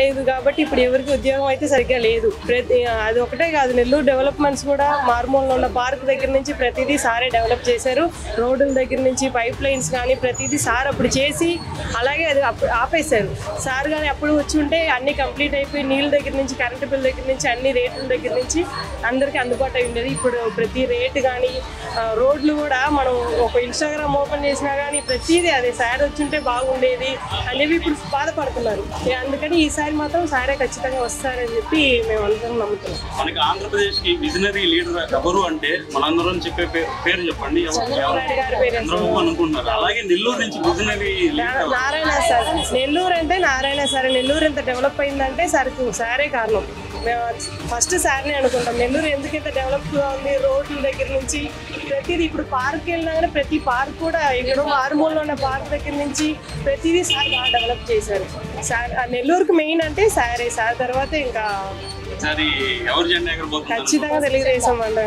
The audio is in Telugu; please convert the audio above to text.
లేదు కాబట్టి ఇప్పుడు ఎవరికి ఉద్యోగం అయితే సరిగ్గా లేదు. అది ఒకటే కాదు, నెల్లూరు డెవలప్మెంట్స్ కూడా మారుమూలలో ఉన్న పార్క్ దగ్గర నుంచి ప్రతిదీ సారే డెవలప్ చేశారు. రోడ్డుల దగ్గర నుంచి పైప్ లైన్స్ కానీ ప్రతిదీ సార్ అప్పుడు చేసి అలాగే అది ఆపేశారు. సార్ కానీ అప్పుడు వచ్చి ఉంటే అన్ని కంప్లీట్ అయిపోయి నీళ్ళ దగ్గర నుంచి కరెంటు బిల్ దగ్గర నుంచి అన్ని రేట్ల దగ్గర నుంచి అందరికీ అందుబాటు అయి ఉండేది. ఇప్పుడు ప్రతి రేటు కానీ రోడ్లు కూడా మనం ఒక ఇన్స్టాగ్రామ్ ఓపెన్ చేసినా కానీ ప్రతిదీ అదే సార్ వచ్చుంటే బాగుండేది అనేవి ఇప్పుడు బాధపడుతున్నారు. అందుకని ఈసారి మాత్రం సారే ఖచ్చితంగా వస్తారని చెప్పి మేము అందరం నమ్ముతున్నాం. మనకి ఆంధ్రప్రదేశ్ కి విజనరీ లీడర్ ఎవరు అంటే మనందరం చెప్పే పేరు చెప్పండి. చంద్రబాబు అనుకుంటున్నారు. అలాగే నెల్లూరు నుంచి విజనరీ నారాయణ సార్. నెల్లూరు అంటే నారాయణ సార్. నెల్లూరు ఎంత డెవలప్ అయిందంటే సారే కారణం. ఫస్ట్ సార్నే అనుకుంటాం. నెల్లూరు ఎందుకు ఇంత డెవలప్గా ఉంది, రోడ్ల దగ్గర నుంచి ప్రతిదీ. ఇప్పుడు పార్క్ వెళ్ళినా కానీ ప్రతి పార్క్ కూడా ఇక్కడ మారుమూలలో ఉన్న పార్క్ దగ్గర నుంచి ప్రతిదీ సార్ బాగా డెవలప్ చేశారు. సార్ నెల్లూరుకు మెయిన్ అంటే సారే. సార్ తర్వాత ఇంకా ఎవరు జెండా ఎగరబోతున్నారు? ఖచ్చితంగా తెలుగుదేశం అండి.